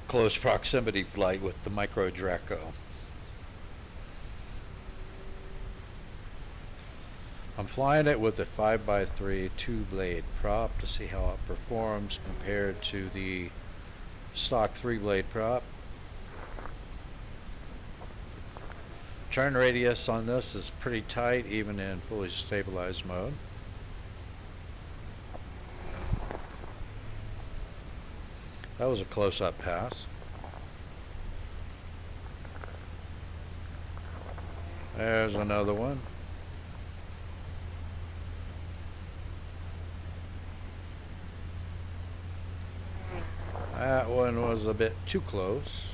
close proximity flight with the micro Draco. I'm flying it with a 5x3 2-blade prop to see how it performs compared to the stock 3-blade prop. Turn radius on this is pretty tight even in fully stabilized mode. That was a close-up pass. There's another one. That one was a bit too close.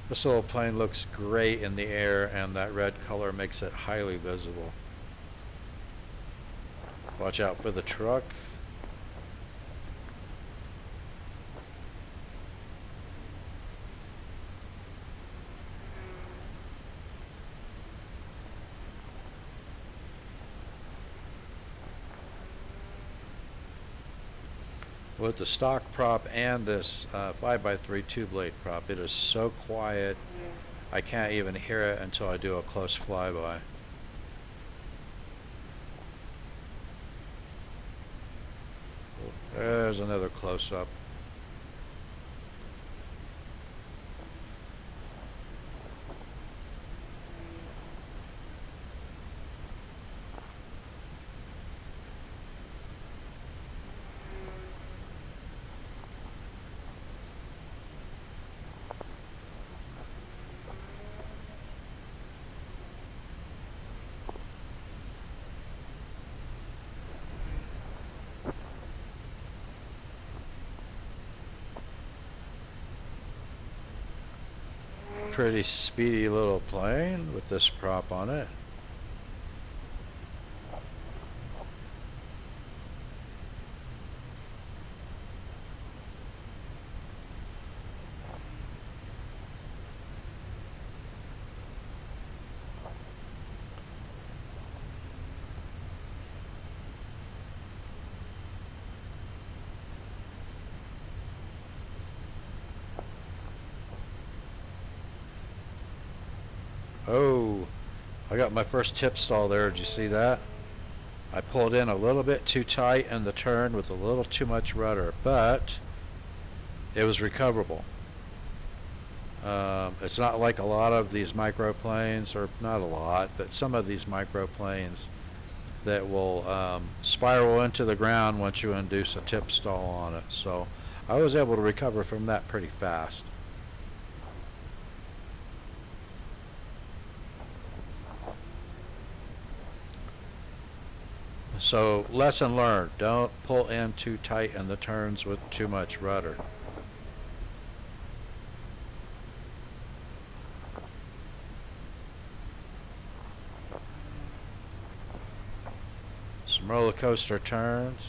This little plane looks great in the air, and that red color makes it highly visible. Watch out for the truck. With the stock prop and this 5x3 2-blade prop, it is so quiet I can't even hear it until I do a close flyby. There's another close-up. Pretty speedy little plane with this prop on it. Oh, I got my first tip stall there. Did you see that? I pulled in a little bit too tight in the turn with a little too much rudder, but it was recoverable. It's not like a lot of these microplanes, or not a lot, but some of these microplanes that will spiral into the ground once you induce a tip stall on it. So I was able to recover from that pretty fast. So lesson learned, don't pull in too tight in the turns with too much rudder. Some roller coaster turns.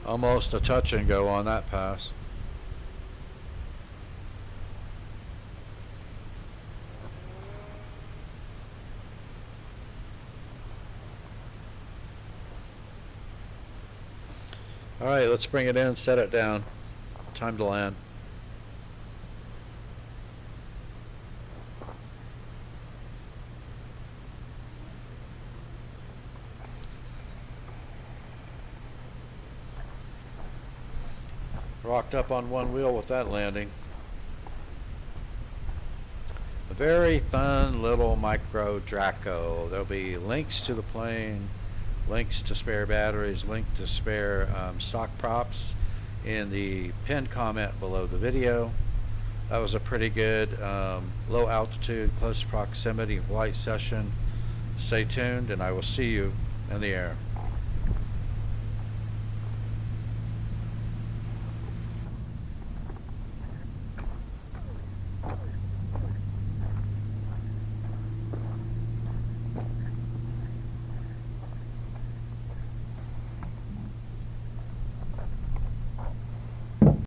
Almost a touch and go on that pass. All right, let's bring it in, set it down. Time to land. Rocked up on one wheel with that landing. A very fun little micro Draco. There'll be links to the plane, links to spare batteries, link to spare stock props in the pinned comment below the video. That was a pretty good low altitude, close proximity flight session. Stay tuned, and I will see you in the air.